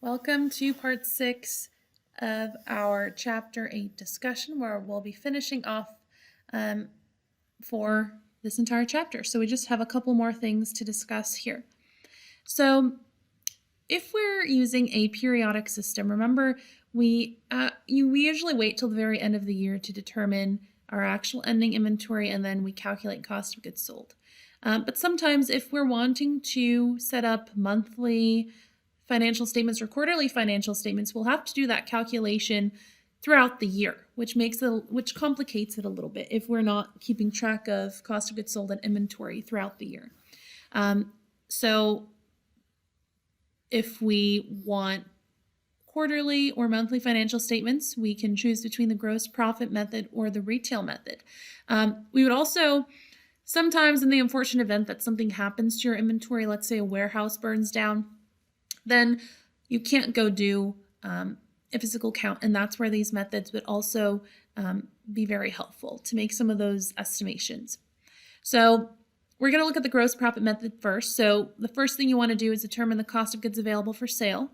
Welcome to part 6 of our chapter 8 discussion, where we'll be finishing off for this entire chapter. So we just have a couple more things to discuss here. So if we're using a periodic system, remember we usually wait till the very end of the year to determine our actual ending inventory, and then we calculate cost of goods sold. But sometimes if we're wanting to set up monthly financial statements or quarterly financial statements, we'll have to do that calculation throughout the year, which complicates it a little bit if we're not keeping track of cost of goods sold and inventory throughout the year. So if we want quarterly or monthly financial statements, we can choose between the gross profit method or the retail method. We would also sometimes, in the unfortunate event that something happens to your inventory, let's say a warehouse burns down, then you can't go do a physical count, and that's where these methods would also be very helpful to make some of those estimations. So we're going to look at the gross profit method first. So the first thing you want to do is determine the cost of goods available for sale,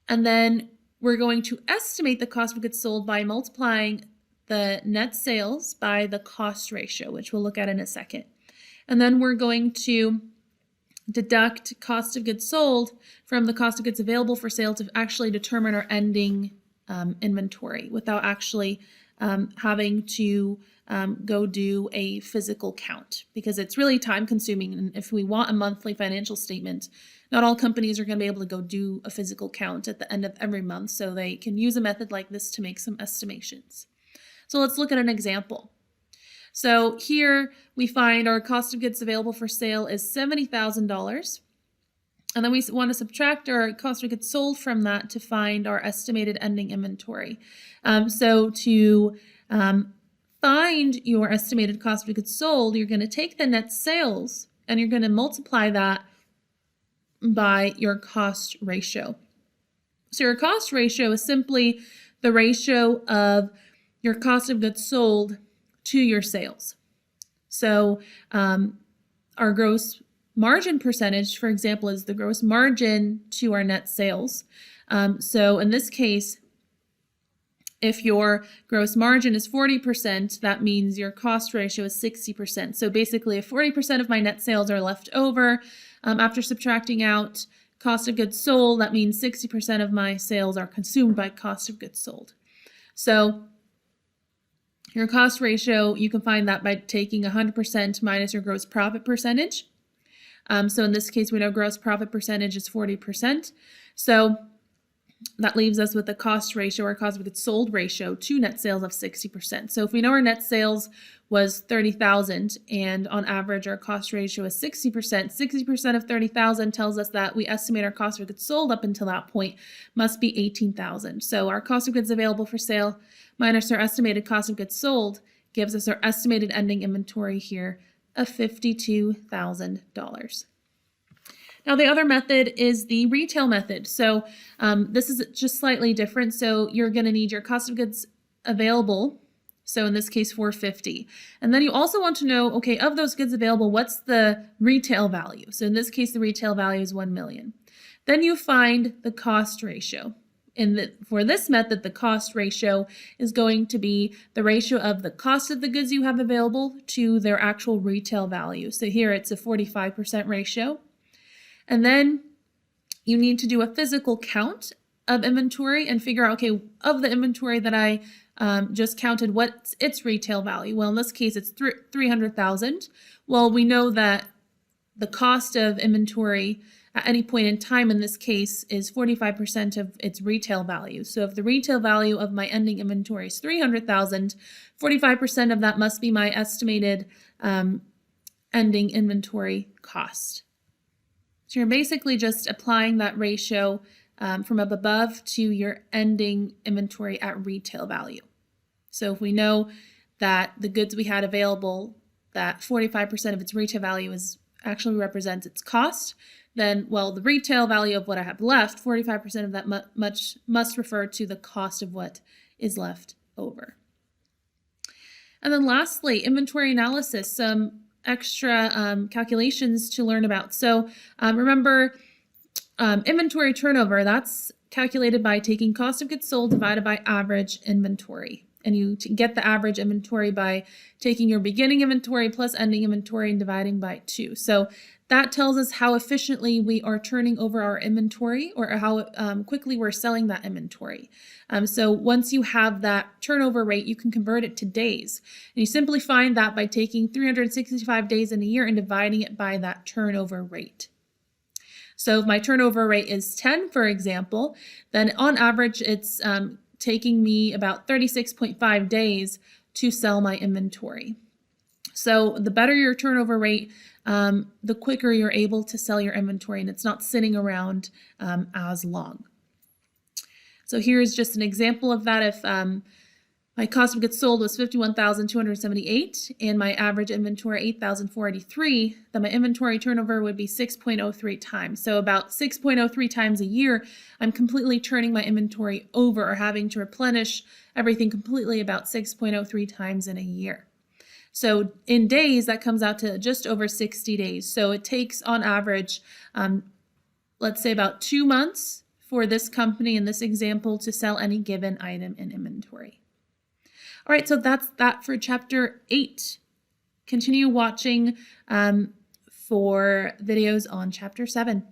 and then we're going to estimate the cost of goods sold by multiplying the net sales by the cost ratio, which we'll look at in a second. And then we're going to deduct cost of goods sold from the cost of goods available for sale to actually determine our ending inventory without actually having to go do a physical count, because it's really time consuming. And if we want a monthly financial statement, not all companies are going to be able to go do a physical count at the end of every month, so they can use a method like this to make some estimations. So let's look at an example. So here we find our cost of goods available for sale is $70,000. And then we want to subtract our cost of goods sold from that to find our estimated ending inventory. So to find your estimated cost of goods sold, you're going to take the net sales and you're going to multiply that by your cost ratio. So your cost ratio is simply the ratio of your cost of goods sold to your sales. So our gross margin percentage, for example, is the gross margin to our net sales. So in this case, if your gross margin is 40%, that means your cost ratio is 60%. So basically, if 40% of my net sales are left over, after subtracting out cost of goods sold, that means 60% of my sales are consumed by cost of goods sold. So your cost ratio, you can find that by taking 100% minus your gross profit percentage. So in this case, we know gross profit percentage is 40%. So that leaves us with the cost ratio, or cost of goods sold ratio, to net sales of 60%. So if we know our net sales was $30,000 and on average our cost ratio is 60%, 60% of $30,000 tells us that we estimate our cost of goods sold up until that point must be $18,000. So our cost of goods available for sale minus our estimated cost of goods sold gives us our estimated ending inventory here of $52,000. Now the other method is the retail method. So this is just slightly different. So you're going to need your cost of goods available. So in this case, $450. And then you also want to know, okay, of those goods available, what's the retail value? So in this case, the retail value is $1 million. Then you find the cost ratio. For this method, the cost ratio is going to be the ratio of the cost of the goods you have available to their actual retail value. So here it's a 45% ratio. And then you need to do a physical count of inventory and figure out, okay, of the inventory that I just counted, what's its retail value? Well, in this case, it's $300,000. Well, we know that the cost of inventory at any point in time in this case is 45% of its retail value. So if the retail value of my ending inventory is $300,000, 45% of that must be my estimated ending inventory cost. So you're basically just applying that ratio from up above to your ending inventory at retail value. So if we know that the goods we had available, that 45% of its retail value actually represents its cost, then, well, the retail value of what I have left, 45% of that must refer to the cost of what is left over. And then lastly, inventory analysis, some extra calculations to learn about. So remember, inventory turnover, that's calculated by taking cost of goods sold divided by average inventory. And you get the average inventory by taking your beginning inventory plus ending inventory and dividing by 2. So that tells us how efficiently we are turning over our inventory, or how quickly we're selling that inventory. So once you have that turnover rate, you can convert it to days. And you simply find that by taking 365 days in a year and dividing it by that turnover rate. So if my turnover rate is 10, for example, then on average it's taking me about 36.5 days to sell my inventory. So the better your turnover rate, the quicker you're able to sell your inventory, and it's not sitting around as long. So here's just an example of that. If my cost of goods sold was $51,278 and my average inventory $8,483, then my inventory turnover would be 6.03 times. So about 6.03 times a year, I'm completely turning my inventory over, or having to replenish everything completely about 6.03 times in a year. So in days, that comes out to just over 60 days. So it takes on average, let's say about 2 months for this company in this example to sell any given item in inventory. All right, so that's that for chapter 8. Continue watching for videos on chapter 7.